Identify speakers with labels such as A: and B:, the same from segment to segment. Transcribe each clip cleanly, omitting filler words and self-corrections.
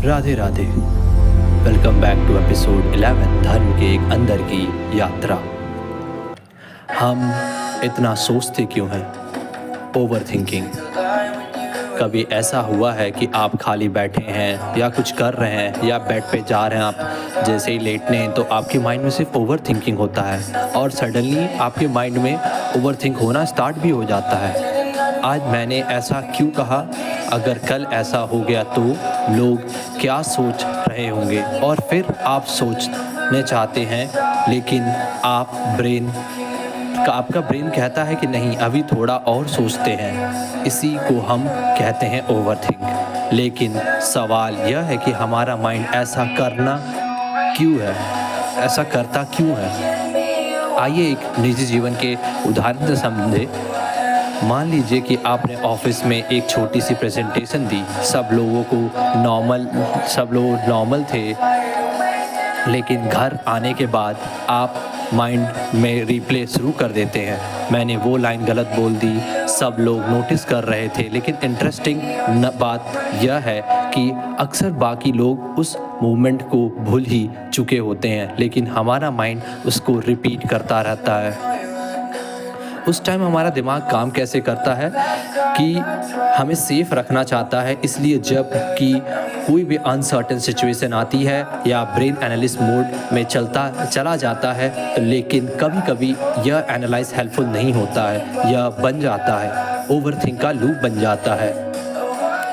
A: Radhe Radhe. Welcome back to episode 11 धर्म के एक अंदर की यात्रा। हम इतना सोचते क्यों हैं? Over thinking. कभी ऐसा हुआ है कि आप खाली बैठे हैं या कुछ कर रहे हैं या बेड पे जा रहे हैं, आप जैसे ही लेटने हैं तो आपके माइंड में सिर्फ ओवर थिंकिंग होता है और सडनली आपके माइंड में ओवर थिंक होना स्टार्ट भी हो जाता है। आज मैंने ऐसा क्यों कहा? अगर कल ऐसा हो गया तो लोग क्या सोच रहे होंगे? और फिर आप सोचने चाहते हैं लेकिन आपका ब्रेन कहता है कि नहीं, अभी थोड़ा और सोचते हैं। इसी को हम कहते हैं ओवरथिंक। लेकिन सवाल यह है कि हमारा माइंड ऐसा करना क्यों है, ऐसा करता क्यों है? आइए एक निजी जीवन के उदाहरण से समझे। मान लीजिए कि आपने ऑफिस में एक छोटी सी प्रेजेंटेशन दी। सब लोग नॉर्मल थे, लेकिन घर आने के बाद आप माइंड में रिप्ले शुरू कर देते हैं। मैंने वो लाइन गलत बोल दी, सब लोग नोटिस कर रहे थे। लेकिन इंटरेस्टिंग बात यह है कि अक्सर बाकी लोग उस मोमेंट को भूल ही चुके होते हैं, लेकिन हमारा माइंड उसको रिपीट करता रहता है। उस टाइम हमारा दिमाग काम कैसे करता है कि हमें सेफ रखना चाहता है, इसलिए जब कि कोई भी अनसर्टेन सिचुएशन आती है या ब्रेन एनालिस्ट मोड में चला जाता है, लेकिन कभी कभी यह एनालाइज हेल्पफुल नहीं होता है, यह बन जाता है ओवरथिंक का लूप बन जाता है।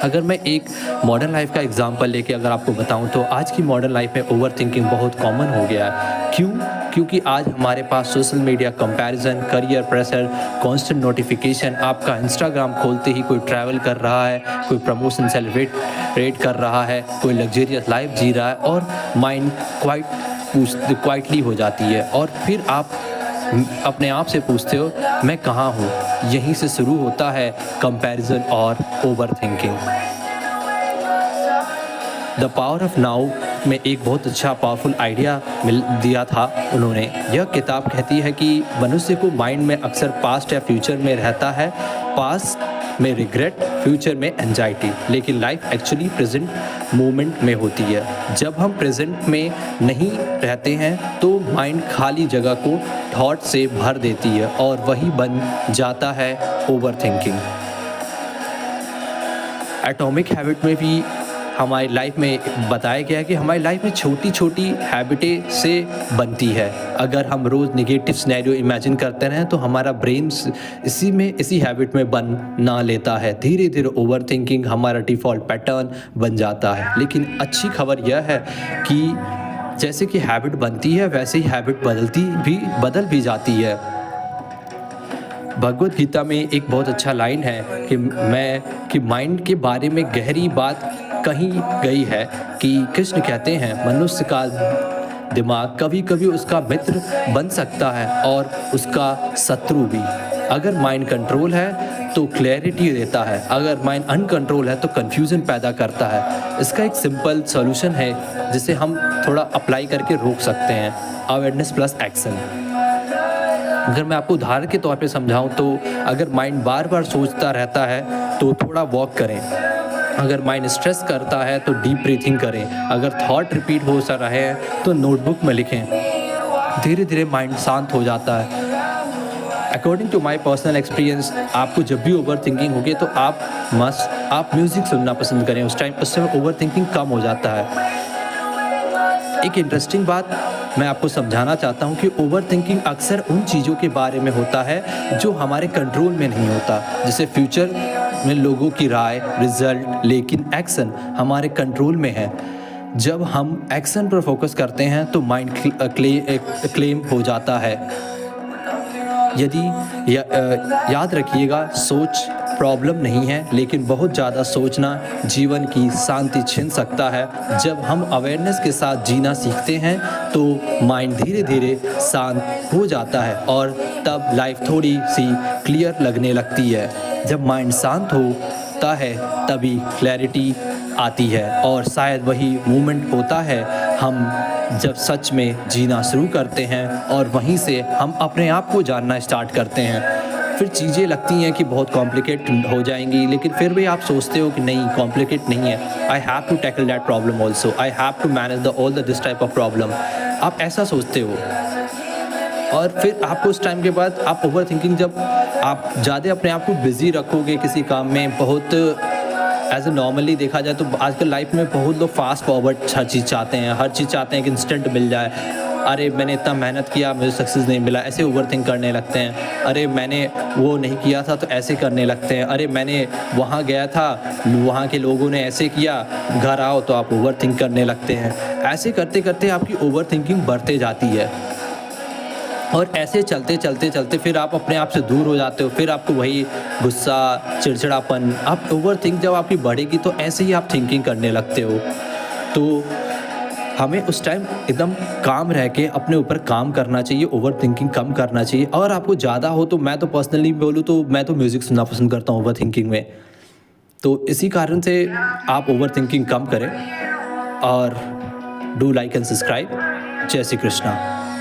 A: अगर मैं एक मॉडर्न लाइफ का एग्जांपल लेके अगर आपको बताऊं तो आज की मॉडर्न लाइफ में ओवरथिंकिंग बहुत कॉमन हो गया है। क्यों? क्योंकि आज हमारे पास social media, comparison, career pressure, constant notification. आपका इंस्टाग्राम खोलते ही कोई ट्रैवल कर रहा है, कोई प्रमोशन सेलिब्रेट कर रहा है, कोई लग्जरियस लाइफ जी रहा है और माइंड क्वाइटली हो जाती है। और फिर आप अपने आप से पूछते हो, मैं कहाँ हूँ? यहीं से शुरू होता है कंपैरिजन और overthinking. The power of now में एक बहुत अच्छा पावरफुल आइडिया दिया था उन्होंने। यह किताब कहती है कि मनुष्य को माइंड में अक्सर पास्ट या फ्यूचर में रहता है। पास्ट में रिग्रेट, फ्यूचर में एंजाइटी, लेकिन लाइफ एक्चुअली प्रेजेंट मोमेंट में होती है। जब हम प्रेजेंट में नहीं रहते हैं तो माइंड खाली जगह को थॉट से भर देती है और वही बन जाता है ओवरथिंकिंग। एटॉमिक हैबिट में भी हमारी लाइफ में बताया गया है कि हमारी लाइफ में छोटी छोटी हैबिटें से बनती है। अगर हम रोज़ नेगेटिव सिनेरियो इमेजिन करते रहें तो हमारा ब्रेन इसी हैबिट में बना लेता है। धीरे धीरे ओवरथिंकिंग हमारा डिफ़ॉल्ट पैटर्न बन जाता है। लेकिन अच्छी खबर यह है कि जैसे कि हैबिट बनती है वैसे ही हैबिट बदल भी जाती है। भगवद गीता में एक बहुत अच्छा लाइन है कि माइंड के बारे में गहरी बात कही गई है कि कृष्ण कहते हैं मनुष्य का दिमाग कभी कभी उसका मित्र बन सकता है और उसका शत्रु भी। अगर माइंड कंट्रोल है तो क्लैरिटी देता है, अगर माइंड अनकंट्रोल है तो कंफ्यूजन पैदा करता है। इसका एक सिंपल सॉल्यूशन है जिसे हम थोड़ा अप्लाई करके रोक सकते हैं, अवेयरनेस प्लस एक्शन। अगर मैं आपको उदाहरण के तौर पे समझाऊं तो अगर माइंड बार बार सोचता रहता है तो थोड़ा वॉक करें। अगर माइंड स्ट्रेस करता है तो डीप ब्रीथिंग करें। अगर थॉट रिपीट हो रहे हैं तो नोटबुक में लिखें। धीरे धीरे माइंड शांत हो जाता है। According to my personal experience, आपको जब भी ओवर थिंकिंग होगी तो आप म्यूज़िक सुनना पसंद करें। उससे ओवर थिंकिंग कम हो जाता है। एक इंटरेस्टिंग बात मैं आपको समझाना चाहता हूँ कि ओवर थिंकिंग अक्सर उन चीज़ों के बारे में होता है जो हमारे कंट्रोल में नहीं होता, जैसे फ्यूचर में लोगों की राय, रिजल्ट। लेकिन एक्शन हमारे कंट्रोल में है। जब हम एक्शन पर फोकस करते हैं तो माइंड क्लेम हो जाता है। याद रखिएगा, सोच प्रॉब्लम नहीं है, लेकिन बहुत ज़्यादा सोचना जीवन की शांति छीन सकता है। जब हम अवेयरनेस के साथ जीना सीखते हैं तो माइंड धीरे धीरे शांत हो जाता है और तब लाइफ थोड़ी सी क्लियर लगने लगती है। जब माइंड शांत होता है तभी क्लैरिटी आती है और शायद वही मोमेंट होता है हम जब सच में जीना शुरू करते हैं और वहीं से हम अपने आप को जानना स्टार्ट करते हैं। फिर चीज़ें लगती हैं कि बहुत कॉम्प्लिकेट हो जाएंगी, लेकिन फिर भी आप सोचते हो कि नहीं, कॉम्प्लिकेट नहीं है, I have to tackle that problem also, I have to manage the all the this type of problem. आप ऐसा सोचते हो, और फिर आपको उस टाइम के बाद आप ओवर थिंकिंग, जब आप ज़्यादा अपने आप को बिज़ी रखोगे किसी काम में, बहुत एज ए नॉर्मली देखा जाए तो आजकल लाइफ में बहुत लोग फास्ट फॉरवर्ड हर चीज़ चाहते हैं, हर चीज़ चाहते हैं कि इंस्टेंट मिल जाए। अरे मैंने इतना मेहनत किया, मुझे सक्सेस नहीं मिला, ऐसे ओवर थिंक करने लगते हैं। अरे मैंने वो नहीं किया था तो ऐसे करने लगते हैं। अरे मैंने वहाँ गया था, वहाँ के लोगों ने ऐसे किया, घर आओ तो आप ओवर थिंक करने लगते हैं। ऐसे करते करते आपकी ओवर थिंकिंग बढ़ते जाती है, और ऐसे चलते चलते चलते फिर आप अपने आप से दूर हो जाते हो। फिर आपको वही गुस्सा, चिड़चिड़ापन, आप ओवर थिंक जब आपकी बढ़ेगी तो ऐसे ही आप थिंकिंग करने लगते हो। तो हमें उस टाइम एकदम काम रह के अपने ऊपर काम करना चाहिए, ओवर थिंकिंग कम करना चाहिए। और आपको ज़्यादा हो तो मैं तो पर्सनली बोलूँ तो मैं तो म्यूज़िक सुनना पसंद करता हूँ ओवर थिंकिंग में। तो इसी कारण से आप ओवर थिंकिंग कम करें, और डू लाइक एंड सब्सक्राइब। जय श्री कृष्णा।